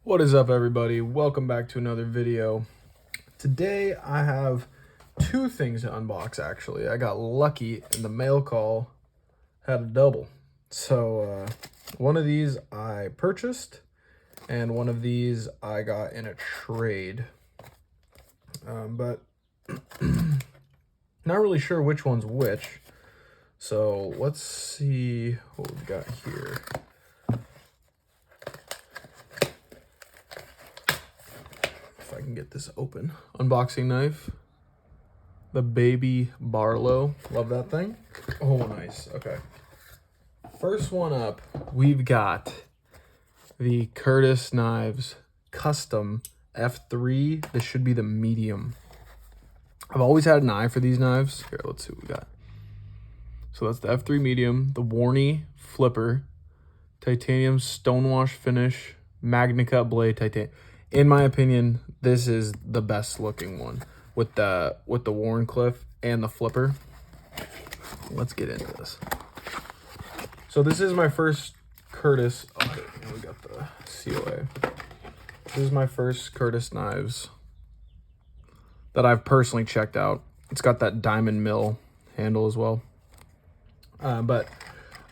What is up, everybody? Welcome back to another video. Today I have two things to unbox. Actually, I got lucky and the mail call had a double. So one of these I purchased and one of these I got in a trade, but not really sure which one's which. So let's see what we've got here. If I can get this open. Unboxing knife. The Baby Barlow. Love that thing. Oh, nice. Okay. First one up, we've got the Curtis Knives Custom F3. This should be the medium. I've always had an eye for these knives. Here, let's see what we got. So that's the F3 medium, the Warney flipper, titanium stonewash finish, Magnacut blade, titanium. In my opinion, this is the best looking one with the Warncliffe and the flipper. Let's get into this. So this is my first Curtis. Oh, here we got the COA. This is my first Curtis knives that I've personally checked out. It's got that diamond mill handle as well. But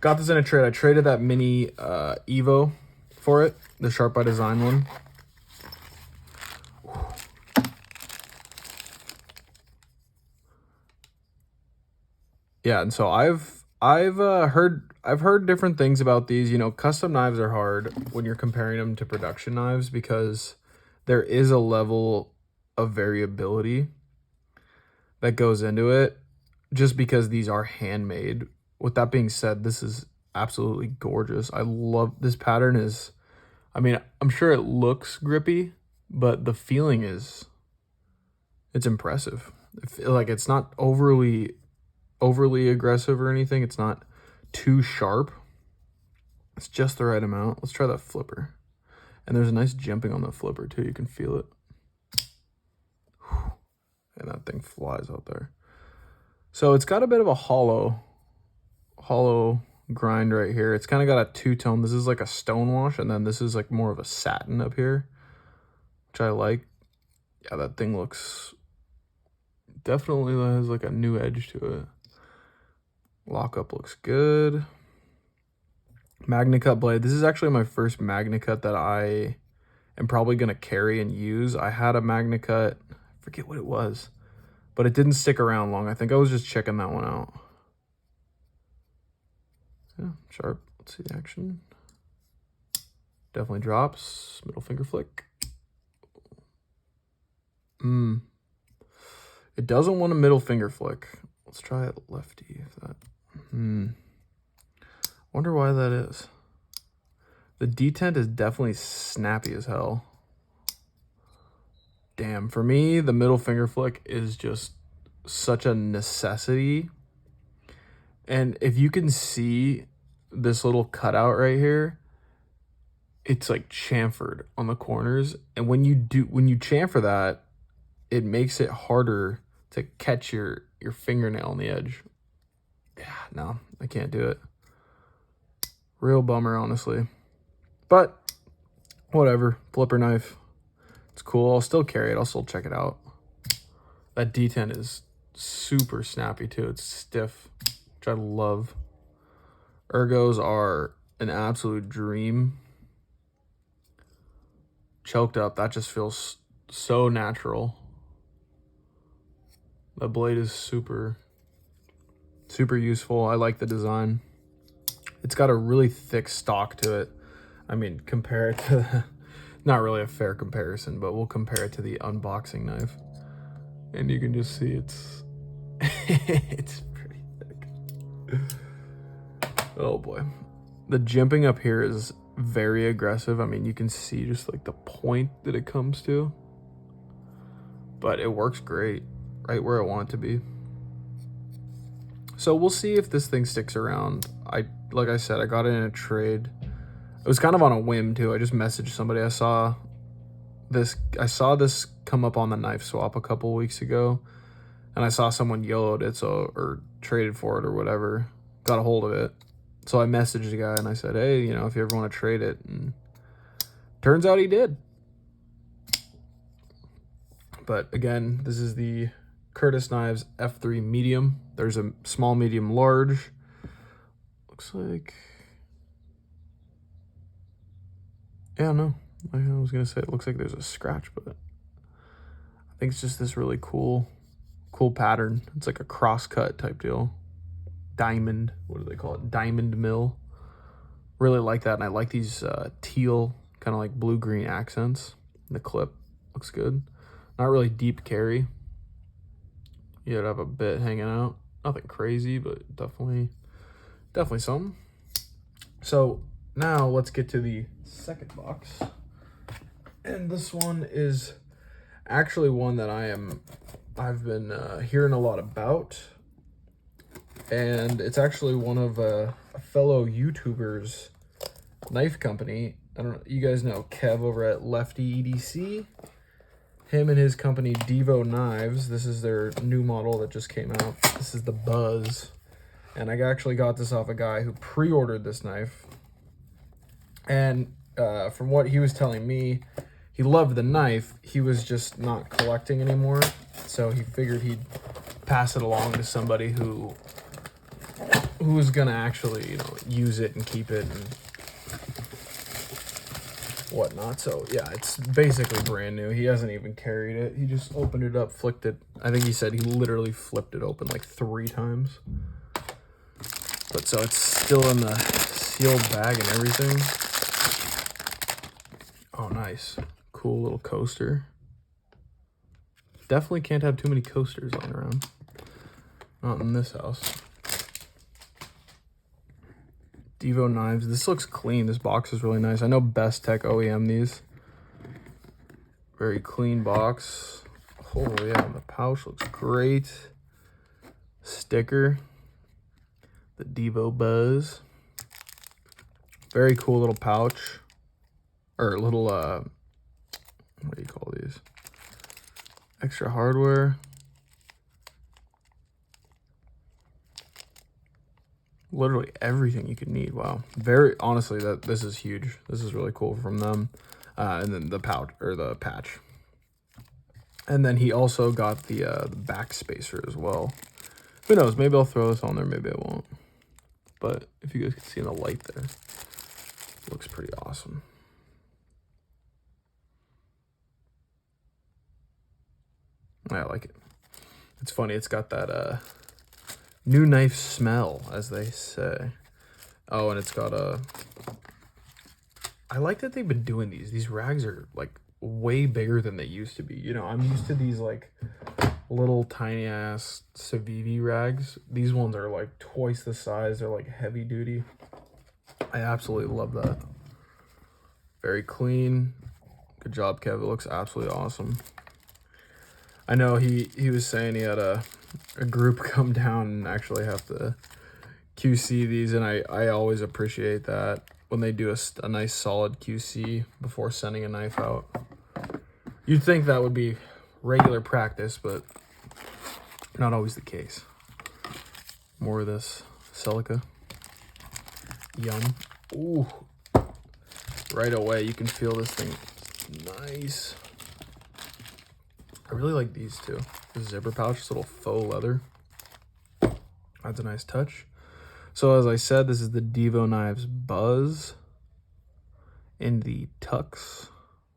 got this in a trade. I traded that mini Evo for it, the Sharp by Design one. Yeah, and so I've heard different things about these. You know, custom knives are hard when you're comparing them to production knives because there is a level of variability that goes into it just because these are handmade. With that being said, this is absolutely gorgeous. I love this pattern. Is, I mean, I'm sure it looks grippy, but the feeling is, it's impressive. Like, it's not overly aggressive or anything. It's not too sharp. It's just the right amount. Let's try that flipper. And there's a nice jimping on the flipper too. You can feel it. And that thing flies out there. So it's got a bit of a hollow grind right here. It's kind of got a two-tone. This is like a stonewash, and then this is like more of a satin up here, which I like. Yeah, that thing looks, definitely has like a new edge to it. Lockup looks good. Magnacut blade. This is actually my first Magnacut that I am probably going to carry and use. I had a Magnacut, I forget what it was, but it didn't stick around long. I think I was just checking that one out. Yeah, sharp. Let's see the action. Definitely drops. Middle finger flick. It doesn't want a middle finger flick. Let's try it lefty. If that. Wonder why that is. The detent is definitely snappy as hell. Damn, for me, the middle finger flick is just such a necessity. And if you can see this little cutout right here, it's like chamfered on the corners. And when you chamfer that, it makes it harder to catch your fingernail on the edge. Yeah, no, I can't do it. Real bummer, honestly. But whatever, flipper knife. It's cool. I'll still carry it. I'll still check it out. That detent is super snappy too. It's stiff, which I love. Ergos are an absolute dream. Choked up, that just feels so natural. The blade is super useful. I like the design. It's got a really thick stock to it. I mean, compare it to, not really a fair comparison, but we'll compare it to the unboxing knife. And you can just see it's, it's pretty thick. Oh boy. The jimping up here is very aggressive. I mean, you can see just like the point that it comes to. But it works great, right where I want it to be. So we'll see if this thing sticks around. Like I said, I got it in a trade. It was kind of on a whim too. I just messaged somebody. I saw this come up on the knife swap a couple weeks ago, and I saw someone YOLO'd it, or traded for it or whatever. Got a hold of it. So I messaged the guy and I said, hey, you know, if you ever want to trade it. And turns out he did. But again, this is the Curtis Knives F3 medium. There's a small, medium, large. Looks like, yeah, no, I was gonna say it looks like there's a scratch, but I think it's just this really cool pattern. It's like a cross cut type deal. Diamond, what do they call it? Diamond mill. Really like that, and I like these teal, kind of like blue-green accents. The clip looks good. Not really deep carry. You'd have a bit hanging out. Nothing crazy, but definitely something. So now let's get to the second box. And this one is actually one that I've been hearing a lot about. And it's actually one of a fellow YouTuber's knife company. I don't know, you guys know Kev over at Lefty EDC. Him and his company Divo Knives. This is their new model that just came out. This is the Buzz. And I actually got this off a guy who pre-ordered this knife. And from what he was telling me, he loved the knife. He was just not collecting anymore. So he figured he'd pass it along to somebody who's gonna actually, you know, use it and keep it and whatnot. So yeah, it's basically brand new. He hasn't even carried it. He just opened it up, flicked it. I think he said he literally flipped it open like 3 times. But so it's still in the sealed bag and everything. Oh, nice. Cool little coaster. Definitely can't have too many coasters lying around. Not in this house. Divo Knives. This looks clean. This box is really nice. I know Best Tech OEM these. Very clean box. Oh yeah, the pouch looks great. Sticker. The Divo Buzz. Very cool little pouch. Or little, what do you call these? Extra hardware. Literally everything you could need. Wow. Very honestly, this is huge. This is really cool from them. And then the pouch or the patch. And then he also got the back spacer as well. Who knows? Maybe I'll throw this on there. Maybe I won't. But if you guys can see in the light there, it looks pretty awesome. I like it. It's funny. It's got that new knife smell, as they say. Oh, and it's got a... I like that they've been doing these. These rags are, like, way bigger than they used to be. You know, I'm used to these, like, little tiny-ass Civivi rags. These ones are, like, twice the size. They're, like, heavy-duty. I absolutely love that. Very clean. Good job, Kev. It looks absolutely awesome. I know he was saying he had a group come down and actually have to QC these, and I always appreciate that when they do a nice solid QC before sending a knife out. You'd think that would be regular practice, but not always the case. More of this silica. Yum. Ooh. Right away, you can feel this thing. Nice. I really like these too. The zipper pouch, this little faux leather. That's a nice touch. So as I said, this is the Divo Knives Buzz in the tux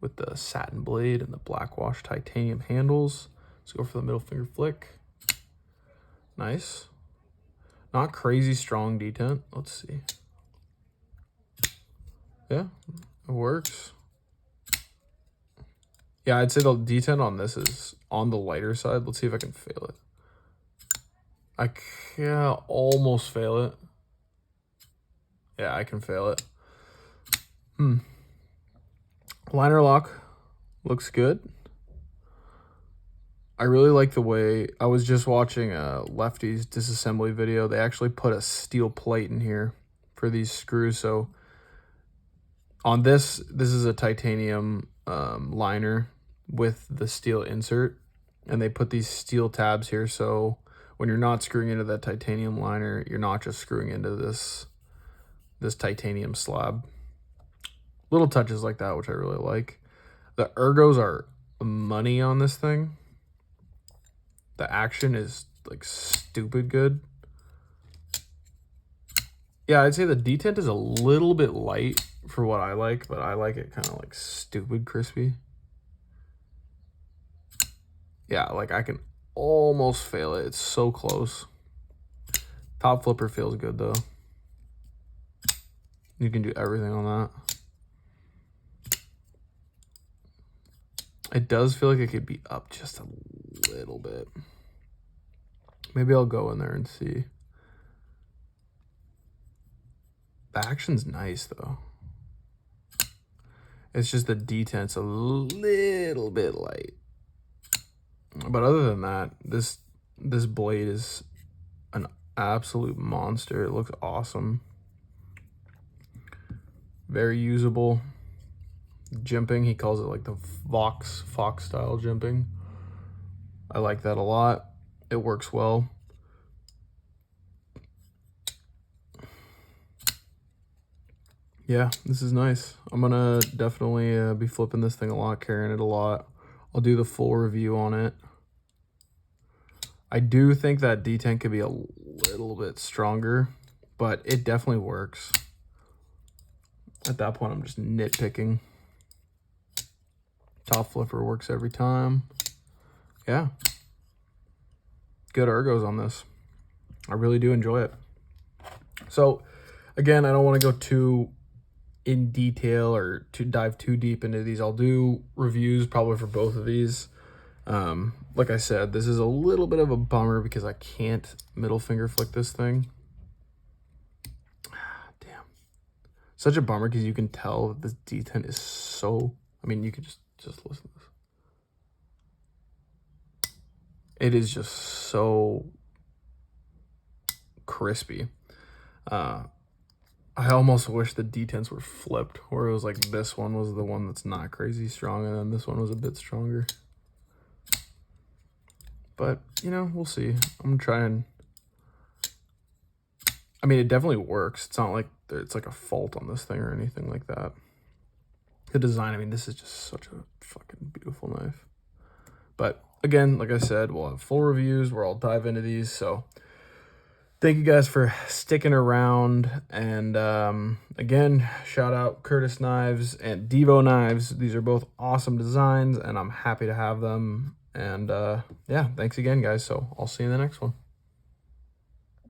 with the satin blade and the black wash titanium handles. Let's go for the middle finger flick. Nice. Not crazy strong detent. Let's see. Yeah, it works. Yeah, I'd say the detent on this is on the lighter side. Let's see if I can fail it. I can almost fail it. Yeah, I can fail it. Liner lock looks good. I really like the way, I was just watching a Lefty's disassembly video. They actually put a steel plate in here for these screws. So on this is a titanium liner with the steel insert, and they put these steel tabs here, so when you're not screwing into that titanium liner, you're not just screwing into this titanium slab. Little touches like that, which I really like. The ergos are money on this thing. The action is like stupid good. Yeah, I'd say the detent is a little bit light for what I like, but I like it kind of like stupid crispy. Yeah, like I can almost fail it. It's so close. Top flipper feels good though. You can do everything on that. It does feel like it could be up just a little bit. Maybe I'll go in there and see. The action's nice though. It's just the detent's a little bit light. But other than that, this blade is an absolute monster. It looks awesome. Very usable. Jimping, he calls it like the Fox style jimping. I like that a lot. It works well. Yeah, this is nice. I'm gonna definitely be flipping this thing a lot, carrying it a lot. I'll do the full review on it. I do think that detent could be a little bit stronger, but it definitely works. At that point, I'm just nitpicking. Top flipper works every time. Yeah. Good ergos on this. I really do enjoy it. So, again, I don't want to go too in detail or to dive too deep into these. I'll do reviews probably for both of these. Like I said, this is a little bit of a bummer because I can't middle finger flick this thing. Damn. Such a bummer because you can tell that this detent is so... I mean, you could just listen to this. It is just so crispy. I almost wish the detents were flipped, where it was like this one was the one that's not crazy strong, and then this one was a bit stronger. But, you know, we'll see. I'm gonna try and... I mean, it definitely works. It's not like it's like a fault on this thing or anything like that. The design, I mean, this is just such a fucking beautiful knife. But again, like I said, we'll have full reviews where I'll dive into these. So thank you guys for sticking around. And again, shout out Curtis Knives and Divo Knives. These are both awesome designs, and I'm happy to have them. And yeah, thanks again, guys. So I'll see you in the next one.